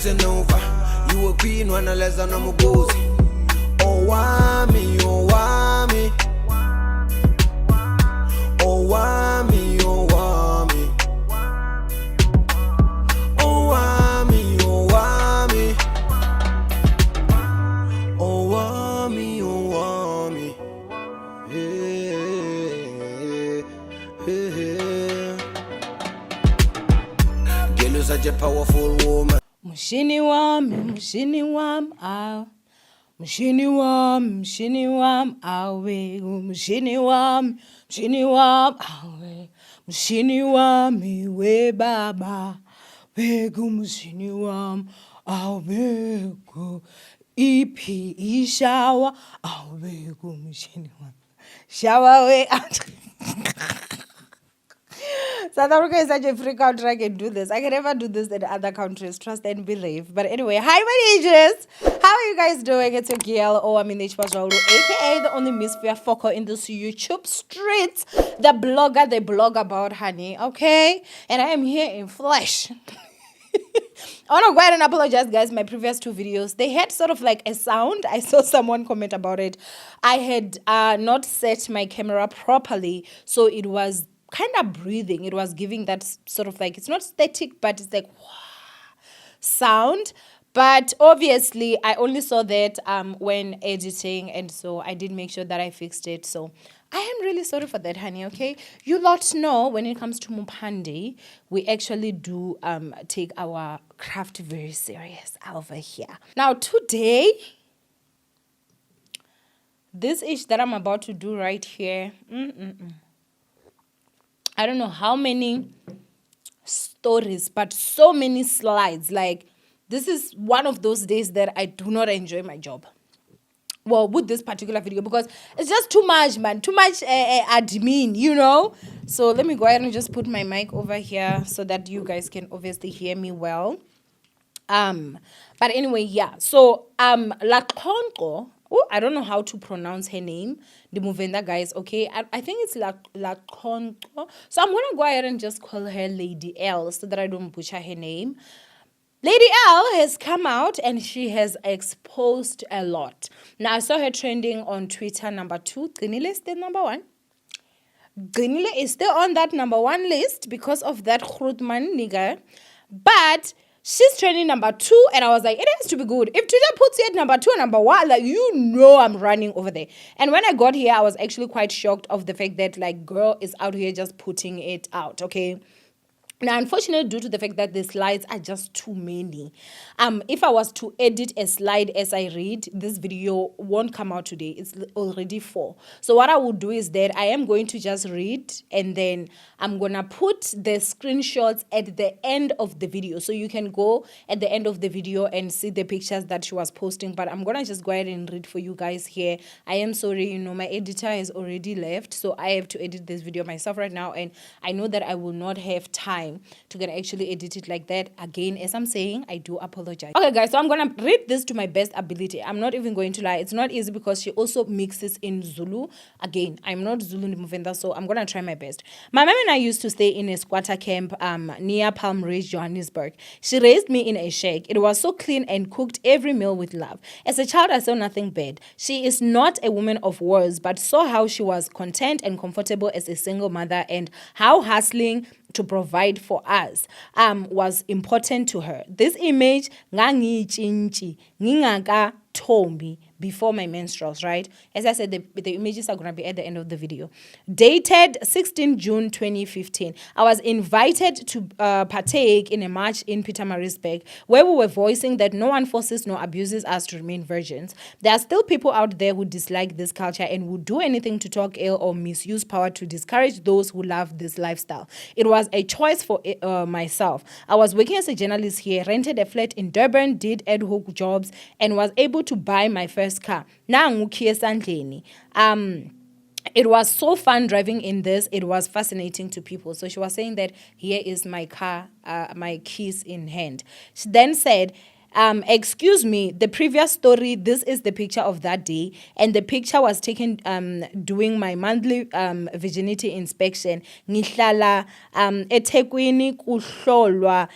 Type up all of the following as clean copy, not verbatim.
listen over. You a queen when I less than I'm a gozy. Owamie, Owamie. Owamie, Owamie. Owamie, Owamie. Owamie, Owamie. Girl, you're such a powerful woman. Mshini wam, aw. Mshini wam, awe. Mshini wam, awe. Mshini wami, we baba. Begu mshini wam, awe. Ipi, ishawa, awe. Mshini wam. Shower way out. South Africa is such a free country. I can do this. I can never do this in other countries. Trust and believe. But anyway, hi, my ages. How are you guys doing? It's your girl, Owamie, aka the only misfit fucker in this YouTube streets. The blogger they blog about, honey. Okay? And I am here in flesh. I want to go ahead and apologize, guys. My previous two videos, they had sort of like a sound. I saw someone comment about it. I had not set my camera properly, so it was kind of breathing. It was giving that sort of like, it's not static, but it's like sound. But obviously, I only saw that when editing, and so I did make sure that I fixed it. So I am really sorry for that, honey, okay? You lot know when it comes to Mupandi, we actually do take our craft very serious over here. Now, today, this ish that I'm about to do right here, I don't know how many stories, but so many slides. Like, this is one of those days that I do not enjoy my job. Well, with this particular video, because it's just too much, man. Too much admin, you know? So let me go ahead and just put my mic over here so that you guys can obviously hear me well. But anyway, yeah. So, Laconco, I don't know how to pronounce her name. The Movenda guys, okay? I think it's Laconco. So I'm going to go ahead and just call her Lady L so that I don't butcher her name. Lady L has come out and she has exposed a lot. Now, I saw her trending on Twitter, number 2. Culinary is still number 1. Culinary is still on that number 1 list because of that Grootman nigga. But she's trending number 2, and I was like, it has to be good. If Twitter puts it at number 2 and number 1, like, you know I'm running over there. And when I got here, I was actually quite shocked of the fact that, like, girl is out here just putting it out, okay? Now, unfortunately, due to the fact that the slides are just too many, if I was to edit a slide as I read, this video won't come out today. It's already 4. So what I will do is that I am going to just read, and then I'm going to put the screenshots at the end of the video. So you can go at the end of the video and see the pictures that she was posting. But I'm going to just go ahead and read for you guys here. I am sorry, you know, my editor has already left. So I have to edit this video myself right now. And I know that I will not have time to get actually edit it like that. Again, as I'm saying, I do apologize. Okay, guys, so I'm gonna read this to my best ability. I'm not even going to lie. It's not easy because she also mixes in Zulu. Again, I'm not Zulu Muvenda, so I'm gonna try my best. My mom and I used to stay in a squatter camp near Palm Ridge, Johannesburg. She raised me in a shack. It was so clean and cooked every meal with love. As a child, I saw nothing bad. She is not a woman of words, but saw how she was content and comfortable as a single mother, and how hustling to provide for us was important to her. This image, ngangichinchi, ngingaka tombi, before my menstruals, right? As I said, the images are going to be at the end of the video. Dated 16 June 2015. I was invited to partake in a march in Pietermaritzburg where we were voicing that no one forces nor abuses us to remain virgins. There are still people out there who dislike this culture and would do anything to talk ill or misuse power to discourage those who love this lifestyle. It was a choice for myself. I was working as a journalist here, rented a flat in Durban, did ad hoc jobs, and was able to buy my first car. It was so fun driving in this. It was fascinating to people. So she was saying that here is my car, my keys in hand. She then said, excuse me, the previous story, this is the picture of that day. And the picture was taken doing my monthly virginity inspection. Ngihlala eThekwini kuhlolwa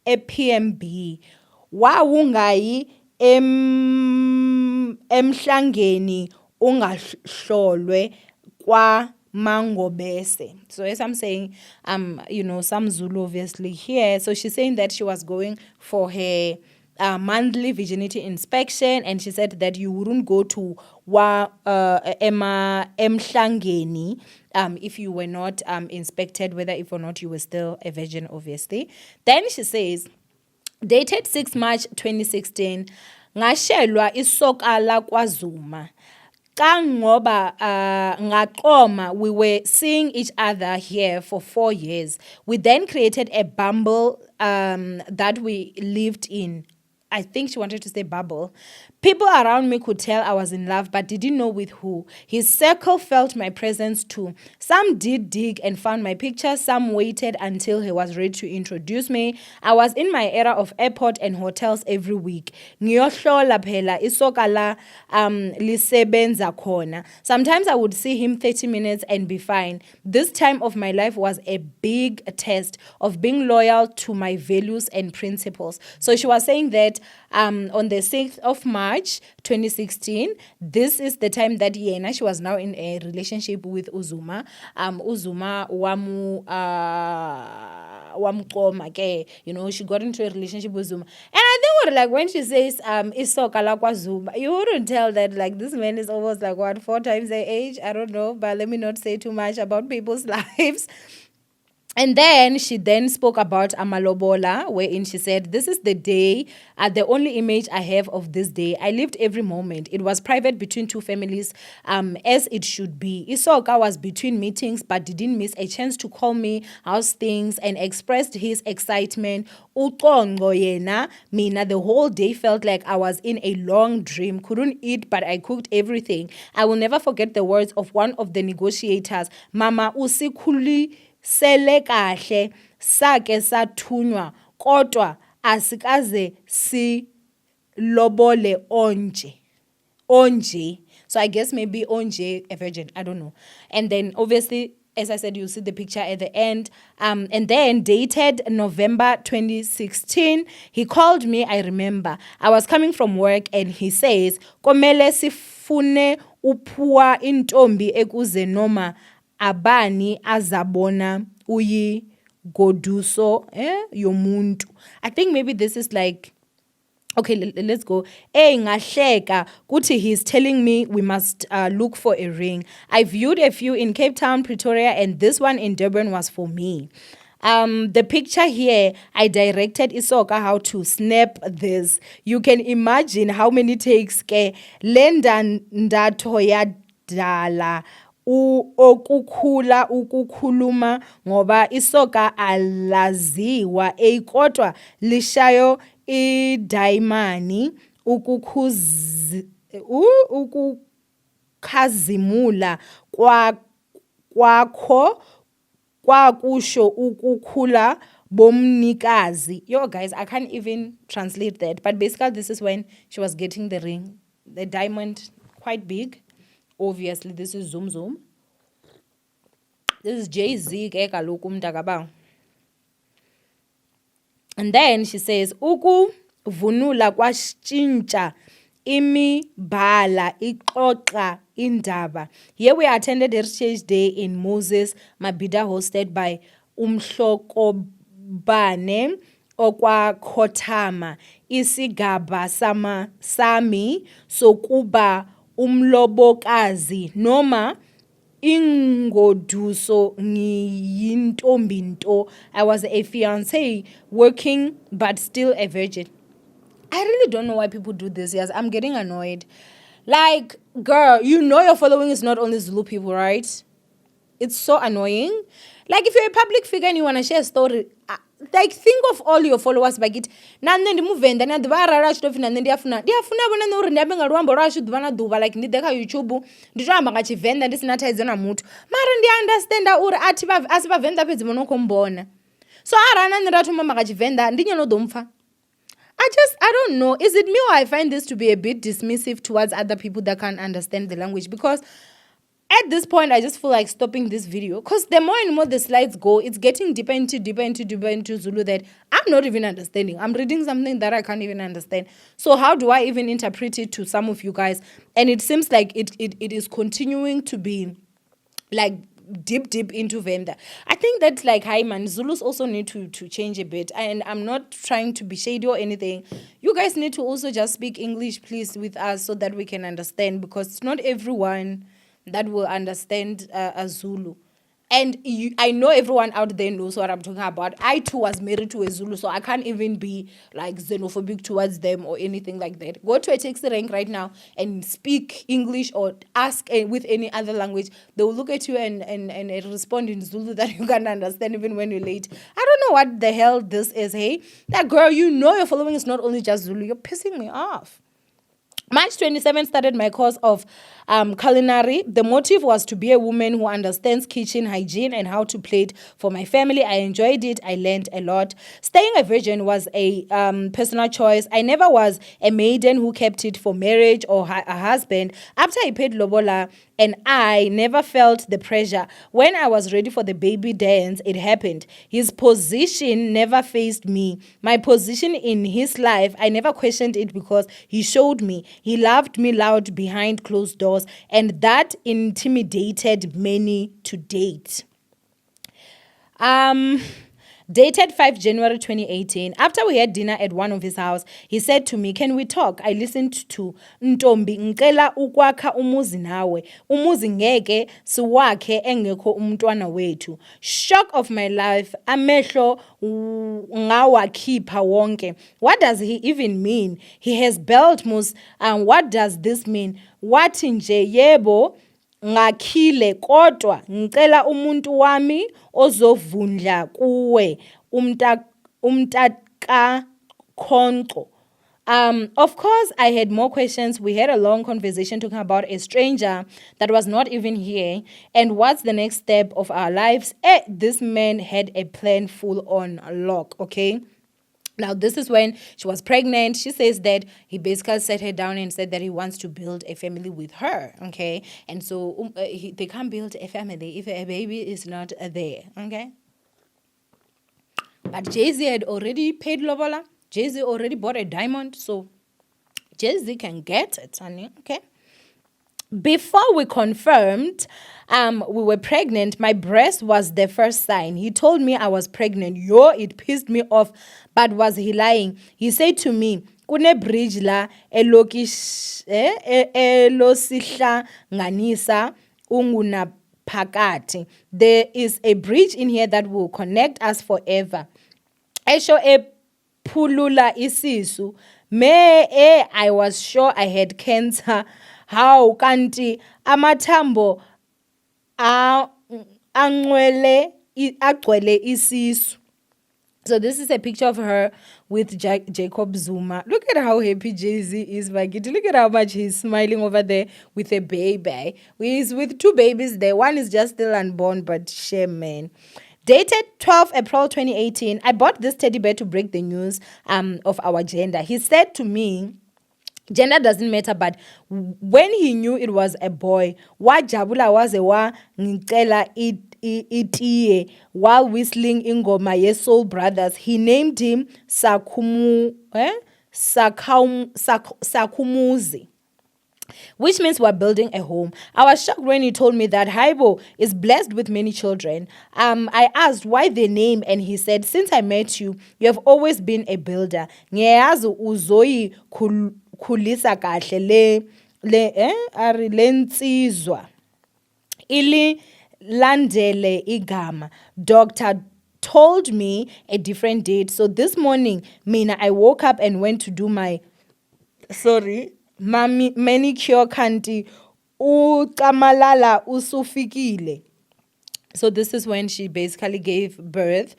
e-PMB wawungayi emhlangeni ungahlolwe kwa Mangobese. So as I'm saying, some Zulu obviously here. So she's saying that she was going for her monthly virginity inspection, and she said that you wouldn't go to emhlangeni if you were not inspected, whether if or not you were still a virgin, obviously. Then she says, dated 6 March 2016, ngashelwa isoka lakwaZuma. Kangoba ngaqoma, we were seeing each other here for 4 years. We then created a bumble that we lived in. I think she wanted to say bubble. People around me could tell I was in love, but didn't know with who. His circle felt my presence too. Some did dig and found my picture. Some waited until he was ready to introduce me. I was in my era of airport and hotels every week. Ngiyohlola phela isoka la lisebenza khona. Sometimes I would see him 30 minutes and be fine. This time of my life was a big test of being loyal to my values and principles. So she was saying that on the 6th of March 2016, this is the time that she was now in a relationship with Zuma. Zuma wamqoma ke, she got into a relationship with Zuma. And I think when she says isoka lakwa Zuma, you wouldn't tell that this man is almost 4 times their age. I don't know, but let me not say too much about people's lives. And then she spoke about Amalobola, wherein she said, this is the day, the only image I have of this day. I lived every moment. It was private between two families, as it should be. Isoka was between meetings, but didn't miss a chance to call me, how's things, and expressed his excitement. Uqongo yena, mina, the whole day felt like I was in a long dream. Couldn't eat, but I cooked everything. I will never forget the words of one of the negotiators, Mama usikhuli sele kahle sake sathunywa kodwa asikaze si lobole onje. So I guess maybe onje a virgin, I don't know. And then obviously, as I said, you see the picture at the end. And then dated November 2016, he called me, I remember. I was coming from work and he says, komele sifune upua intombi ekuze noma abani azabona uyi goduso yomuntu. I think maybe this is okay, let's go. Ngahleka kuthi he's telling me we must look for a ring. I viewed a few in Cape Town, Pretoria, and this one in Durban was for me. The picture here, I directed Isoka how to snap this. You can imagine how many takes ke lenda ndatoya dala okukhula ukukhuluma ngoba isoka alaziwa kodwa lishayo idayimani ukukhazimula kwakho kwakusho ukukhula bomnikazi. Yo guys, I can't even translate that, but basically this is when she was getting the ring, the diamond, quite big. Obviously, this is Zoom Zoom. This is Jay-Z. And then she says, Uku vunula kwashintsha imibala ixoxa indaba. Here we attended Heritage Day in Moses Mabhida, hosted by Umhlokobane Okwakhotama. Isigaba sami sokuba umlobokazi noma ingoduso ngiyintombinto. I was a fiancé working but still a virgin. I really don't know why people do this. Yes, I'm getting annoyed. Girl, your following is not only Zulu people, right? It's so annoying. If you're a public figure and you want to share a story, think of all your followers bagit nande ndimuvenda na dvarara chitofi nande ndiyafuna bona nuri ndiambe nga ruambo rwashu dvana duva ndideka YouTube nditoamba nga chivenda ndisina thaidzo na muthu mara ndi understand uri asi vavenda pedzi monokombona so arana ndatuma nga chivenda ndinyono domfa. I don't know, is it me or I find this to be a bit dismissive towards other people that can't understand the language? Because at this point, I just feel like stopping this video because the more and more the slides go, it's getting deeper into Zulu that I'm not even understanding. I'm reading something that I can't even understand. So how do I even interpret it to some of you guys? And it seems like it is continuing to be like deep into Venda. I think that like, hi man, Zulus also need to change a bit. And I'm not trying to be shady or anything. You guys need to also just speak English, please, with us so that we can understand, because it's not everyone that will understand a Zulu. And I know everyone out there knows what I'm talking about. I too was married to a Zulu, so I can't even be like xenophobic towards them or anything like that. Go to a taxi rank right now and speak English or ask with any other language. They will look at you and respond in Zulu that you can't understand even when you're late. I don't know what the hell this is, hey? That girl, you know your following is not only just Zulu. You're pissing me off. March 27 started my course of culinary. The motive was to be a woman who understands kitchen hygiene and how to plate for my family. I enjoyed it. I learned a lot. Staying a virgin was a personal choice. I never was a maiden who kept it for marriage or a husband. After I paid lobola, and I never felt the pressure. When I was ready for the baby dance, it happened. His position never faced me. My position in his life, I never questioned it because he showed me. He loved me loud behind closed doors, and that intimidated many to date. Dated 5 January 2018. After we had dinner at one of his house, he said to me, "Can we talk?" I listened to Ntombi ngicela ukwakha umuzi nawe. Umuzi ngeke siwakhe engekho umntwana wethu. Shock of my life. Amehlo ngawakhipha wonke. What does he even mean? He has belt mus. What does this mean? Wathi nje yebo ngakhile kodwa ngicela umuntu wami ozovundla kuwe umtaka khonco. Of course, I had more questions. We had a long conversation talking about a stranger that was not even here and what's the next step of our lives. This man had a plan full on lock, okay? Now, this is when she was pregnant. She says that he basically sat her down and said that he wants to build a family with her, okay? And so they can't build a family if a baby is not there, okay? But Jay-Z had already paid lobola. Jay-Z already bought a diamond, so Jay-Z can get it, honey, okay? Before we confirmed we were pregnant, my breast was the first sign. He told me I was pregnant. It pissed me off. But was he lying? He said to me, "Kune bridge la elosihla nganisa unguna pakati." There is a bridge in here that will connect us forever. Esho pulula isisu. I was sure I had cancer. How kanti amathambo agcwele isisu. So this is a picture of her with Jacob Zuma. Look at how happy Jay-Z is, Maggie. Look at how much he's smiling over there with a baby. He's with two babies there. One is just still unborn, but shame, man. Dated 12 April 2018. I bought this teddy bear to break the news of our gender. He said to me, gender doesn't matter, but when he knew it was a boy, wajabula was wa ngicela itiye while whistling ingoma ye Soul Brothers. He named him Sakumuzi, which means we're building a home. I was shocked when he told me that Haibo is blessed with many children. I asked why the name, and he said, "Since I met you, you have always been a builder. Ngiyazi uzoyi khulisa kahle le nsizwa ili landele igama." Doctor told me a different date. So this morning, Mina, I woke up and went to do my manicure kanti ukamalala usufikile. So this is when she basically gave birth.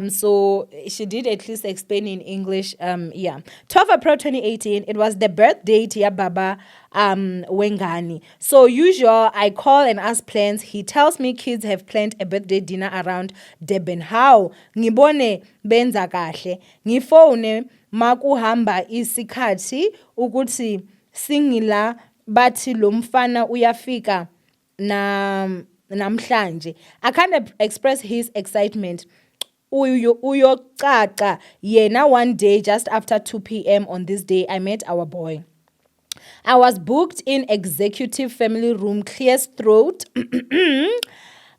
So she did at least explain in English. 12 April 2018. It was the birth date ya Baba Wengani. So usual, I call and ask plans. He tells me kids have planned a birthday dinner around Durban. How? Ngibone benza kahle. Ngifone makuhamba isikhathi ukuthi singila bathi lo mfana uyafika namhlanje. I can't express his excitement. Uyocaca yena one day just after 2 p.m. on this day I met our boy. I was booked in executive family room, clear throat.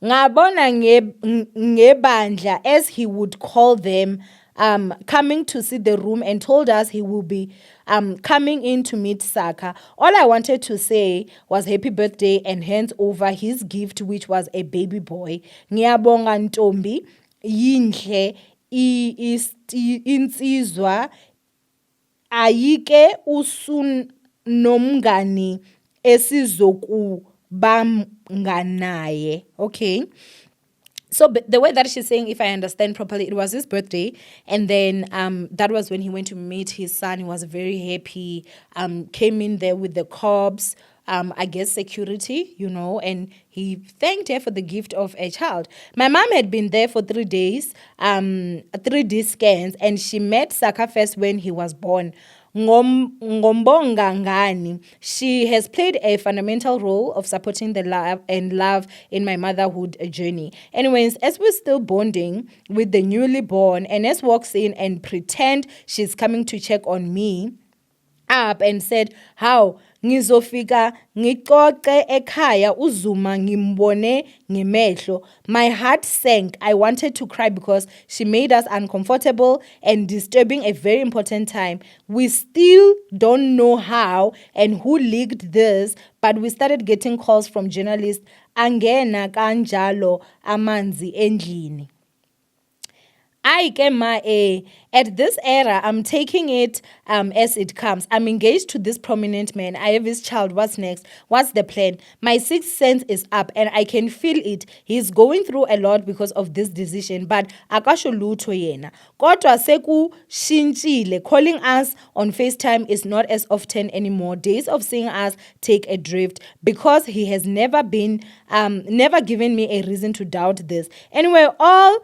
Ngabona ngebandla, as he would call them, coming to see the room and told us he will be coming in to meet Saka. All I wanted to say was happy birthday and hands over his gift, which was a baby boy. Ngiyabonga ntombi, yinhle insizwa, ayike usunomngani esizokubanganaye. Okay. So the way that she's saying, if I understand properly, it was his birthday, and then that was when he went to meet his son. He was very happy. Came in there with the cops, I guess security, and he thanked her for the gift of a child. My mom had been there for 3 days, 3D scans, and she met Saka first when he was born. Ngombonga ngani, she has played a fundamental role of supporting the love in my motherhood journey. Anyways, as we're still bonding with the newly born, Ines walks in and pretend she's coming to check on me up and said, how ngizofika ngixoxe ekhaya uZuma ngimbone ngemehlo. My heart sank. I wanted to cry because she made us uncomfortable and disturbing a very important time. We still don't know how and who leaked this, but we started getting calls from journalists. Angena kanjalo amanzi endlini. At this era, I'm taking it as it comes. I'm engaged to this prominent man. I have his child. What's next? What's the plan? My sixth sense is up and I can feel it. He's going through a lot because of this decision, but akasho lutho yena. Kodwa seku shinchile. Calling us on FaceTime is not as often anymore. Days of seeing us take a drift because he has never given me a reason to doubt this. Anyway, all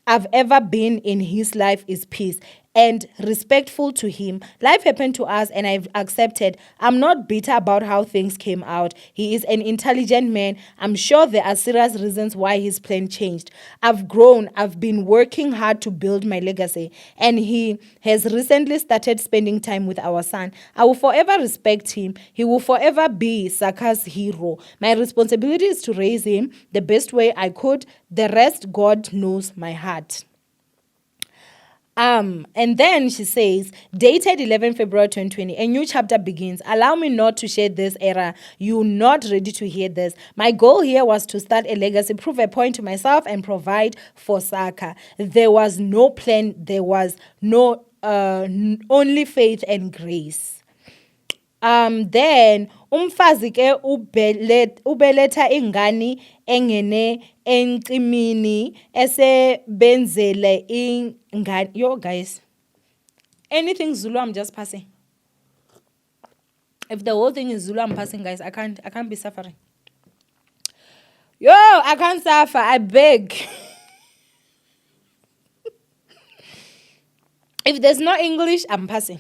I've ever been in his life is peace and respectful to him. Life happened to us and I've accepted. I'm not bitter about how things came out. He is an intelligent man. I'm sure there are serious reasons why his plan changed. I've grown. I've been working hard to build my legacy, and he has recently started spending time with our son. I will forever respect him. He will forever be Saka's hero. My responsibility is to raise him the best way I could. The rest, God knows my heart. And then she says, dated 11 February 2020, a new chapter begins. Allow me not to share this era. You're not ready to hear this. My goal here was to start a legacy, prove a point to myself, and provide for Saka. There was no plan. There was no only faith and grace. Then umfazi ke ubeletha ingani engene encimini esebenzele ingani. Yo guys, anything Zulu I'm just passing. If the whole thing is Zulu I'm passing, guys, I can't be suffering. Yo, I can't suffer, I beg. If there's no English, I'm passing.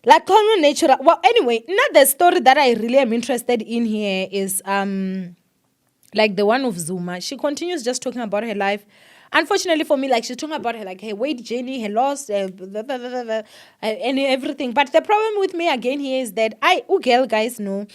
Laconco natural. Well, anyway, not the story that I really am interested in here is like the one of Zuma. She continues just talking about her life. Unfortunately for me, like she's talking about her weight journey, her loss, and everything. But the problem with me again here is that girl, guys, know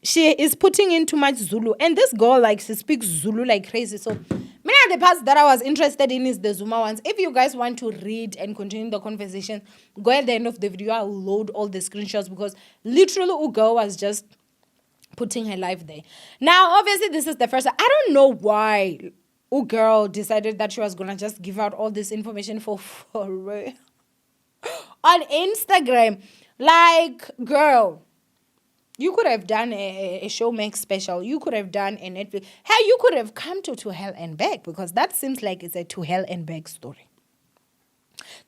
she is putting in too much Zulu, and this girl she speaks Zulu like crazy. So many of the parts that I was interested in is the Zuma ones. If you guys want to read and continue the conversation, go at the end of the video. I'll load all the screenshots because literally Ugo was just putting her life there. Now, obviously, this is the first. I don't know why girl decided that she was gonna just give out all this information for real on Instagram. Like, girl, you could have done a Showmax special. You could have done a Netflix. Hey, you could have come to Hell and Back, because that seems like it's a To Hell and Back story.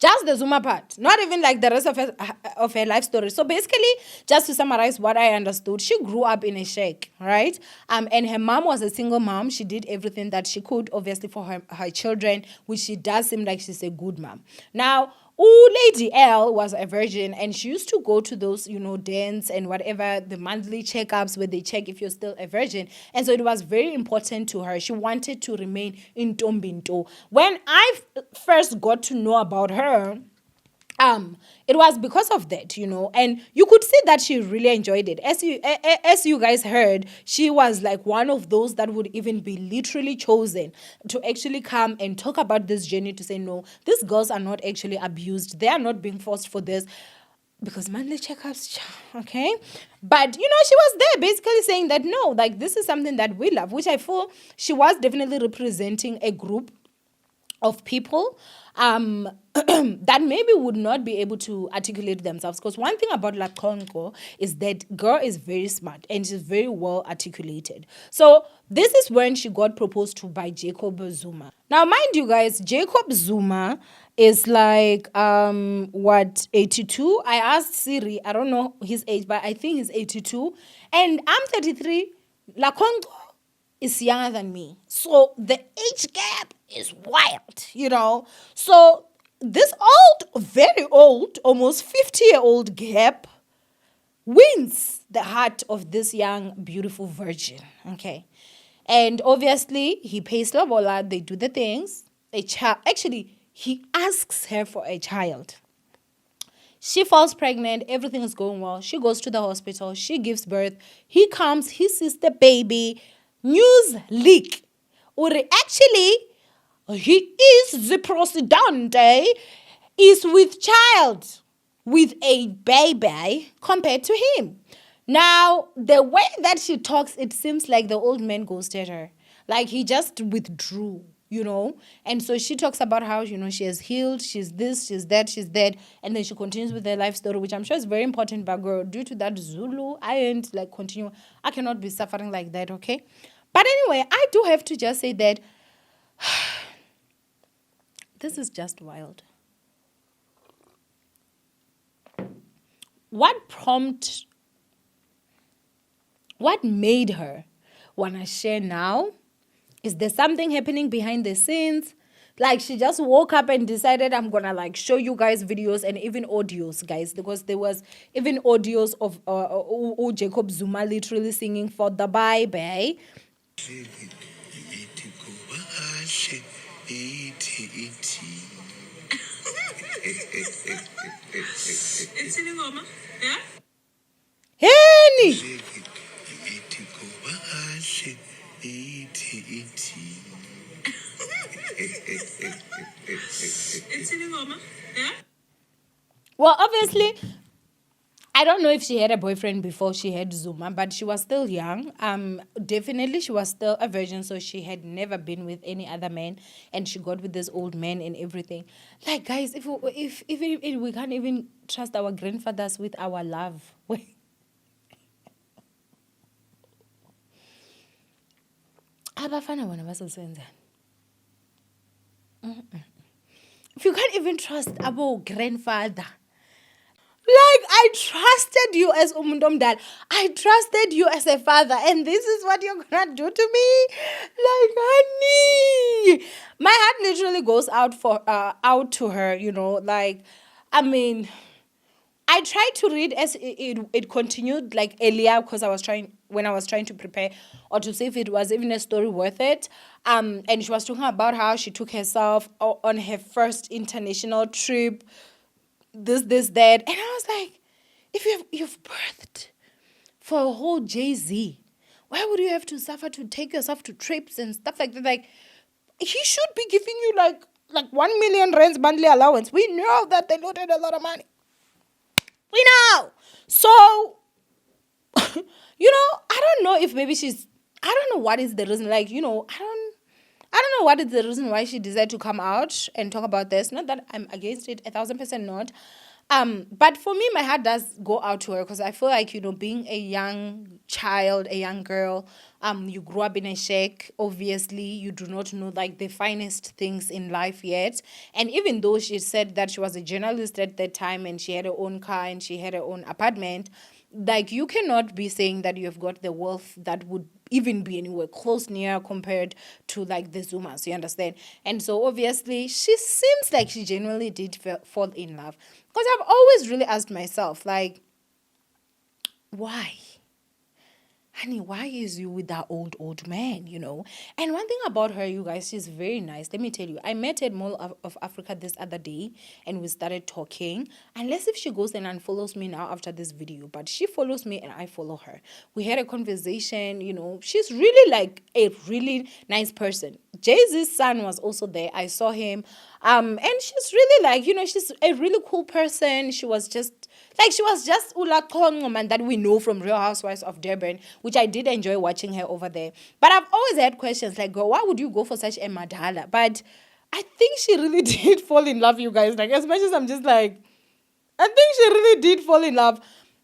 Just the Zuma part, not even like the rest of her life story. So basically, just to summarize what I understood, she grew up in a shack, right? And her mom was a single mom. She did everything that she could, obviously, for her children, which she does seem like she's a good mom. Now, Lady L was a virgin, and she used to go to those, dance and whatever, the monthly checkups where they check if you're still a virgin. And so it was very important to her. She wanted to remain in Tombinto. When I first got to know about her, it was because of that, and you could see that she really enjoyed it. As you guys heard, she was like one of those that would even be literally chosen to actually come and talk about this journey, to say, no, these girls are not actually abused. They are not being forced for this. Because monthly checkups, okay? But, she was there basically saying that, no, like, this is something that we love, which I feel she was definitely representing a group of people that maybe would not be able to articulate themselves. Because one thing about Laconco is that girl is very smart and she's very well articulated. So this is when she got proposed to by Jacob Zuma. Now, mind you guys, Jacob Zuma is like, 82? I asked Siri, I don't know his age, but I think he's 82. And I'm 33. Laconco is younger than me. So the age gap is wild, So this old, very old, almost 50-year-old gap wins the heart of this young, beautiful virgin, okay? And obviously, he pays lobola, they do the things. Actually, he asks her for a child. She falls pregnant, everything is going well. She goes to the hospital, she gives birth. He comes, he sees the baby. News leak. Or actually, he is the presidente, is with child, with a baby compared to him. Now, the way that she talks, it seems like the old man ghosted her. Like he just withdrew, And so she talks about how, she has healed, she's this, she's that. And then she continues with her life story, which I'm sure is very important, but girl, due to that Zulu, I ain't like continue. I cannot be suffering like that, okay? But anyway, I do have to just say that this is just wild. What made her want to share now? Is there something happening behind the scenes? Like she just woke up and decided, I'm going to like show you guys videos and even audios, guys, because there was even audios of Jacob Zuma literally singing for the baby. Henny! Well, obviously, I don't know if she had a boyfriend before she had Zuma, but she was still young. Definitely she was still a virgin, so she had never been with any other man, and she got with this old man and everything. Like, guys, if we can't even trust our grandfathers with our love. If you can't even trust our grandfather. Like, I trusted you as Umundom. I trusted you as a father. And this is what you're going to do to me? Like, honey. My heart literally goes out to her, Like, I mean, I tried to read as it continued, like, earlier, because when I was trying to prepare or to see if it was even a story worth it. And she was talking about how she took herself on her first international trip. This, that. And I was like, if you've birthed for a whole Jay-Z, why would you have to suffer to take yourself to trips and stuff like that? Like, he should be giving you like 1 million rands monthly allowance. We know that they looted a lot of money. We know. So, I don't know if maybe I don't know what is the reason. Like, I don't know what is the reason why she decided to come out and talk about this. Not that I'm against it, 1,000% not. But for me, my heart does go out to her because I feel like, being a young child, a young girl, you grew up in a shack. Obviously, you do not know like the finest things in life yet. And even though she said that she was a journalist at that time and she had her own car and she had her own apartment, like you cannot be saying that you have got the wealth that would even be anywhere close near compared to like the Zumas, you understand? And so obviously she seems like she genuinely did fall in love. Because I've always really asked myself, like, why? Honey, why is you with that old man, And one thing about her, you guys, she's very nice. Let me tell you, I met her at Mall of Africa this other day and we started talking. Unless if she goes and unfollows me now after this video, but she follows me and I follow her. We had a conversation, She's really like a really nice person. Jay-Z's son was also there. I saw him. And she's really like, she's a really cool person. She was just Laconco, man, that we know from Real Housewives of Durban, which I did enjoy watching her over there. But I've always had questions like, girl, why would you go for such a madala? But I think she really did fall in love, you guys. Like, as much as I'm just like, I think she really did fall in love.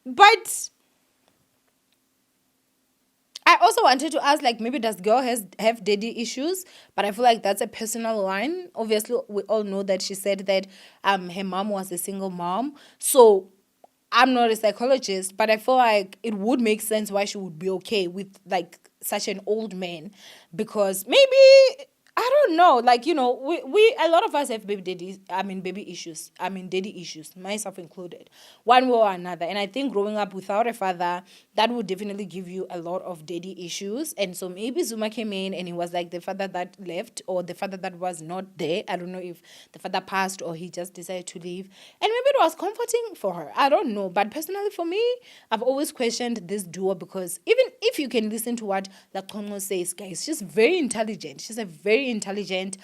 But I also wanted to ask, like, maybe does girl have daddy issues? But I feel like that's a personal line. Obviously, we all know that she said that her mom was a single mom. So I'm not a psychologist, but I feel like it would make sense why she would be okay with like such an old man, because maybe I don't know, like we a lot of us have baby daddy issues, myself included, one way or another. And I think growing up without a father, that would definitely give you a lot of daddy issues. And so maybe Zuma came in and he was like the father that left or the father that was not there. I don't know if the father passed or he just decided to leave, and maybe it was comforting for her. I don't know, but personally for me, I've always questioned this duo, because even if you can listen to what Laconco says, guys, she's very intelligent. She's a very intelligent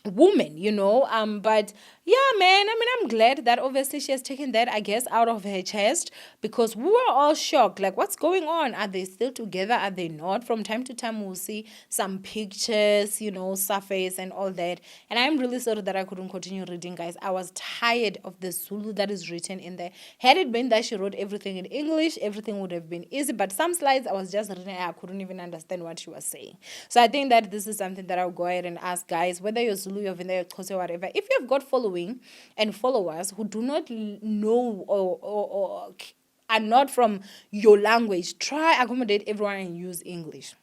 woman, but yeah, man, I mean, I'm glad that obviously she has taken that, I guess, out of her chest, because we were all shocked, like, what's going on? Are they still together? Are they not? From time to time we'll see some pictures, surface and all that. And I'm really sorry that I couldn't continue reading, guys. I was tired of the Zulu that is written in there. Had it been that she wrote everything in English, everything would have been easy, but some slides I was just reading, I couldn't even understand what she was saying. So I think that this is something that I'll go ahead and ask, guys, whether you're Zulu, you're Venda, you're Xhosa, whatever, if you have got following and followers who do not know or are not from your language, try accommodate everyone and use English.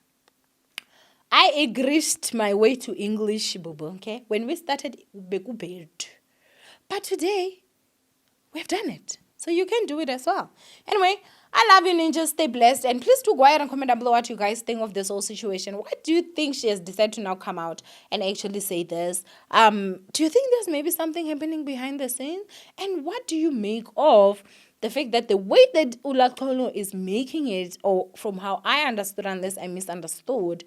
I agreed my way to English, Bobo, okay? When we started, but today, we've done it. So you can do it as well. Anyway, I love you, ninjas. Stay blessed. And please do go ahead and comment down below what you guys think of this whole situation. Why do you think she has decided to now come out and actually say this? Do you think there's maybe something happening behind the scenes? And what do you make of the fact that the way that Laconco is making it, or from how I understood, unless I misunderstood,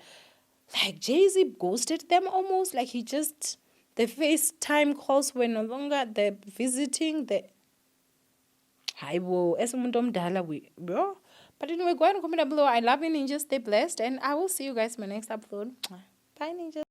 like Jay-Z ghosted them almost, like he just, the FaceTime calls were no longer, the visiting, the bro. But anyway, go ahead and comment down below. I love you, ninjas. Stay blessed, and I will see you guys in my next upload. Bye, ninjas.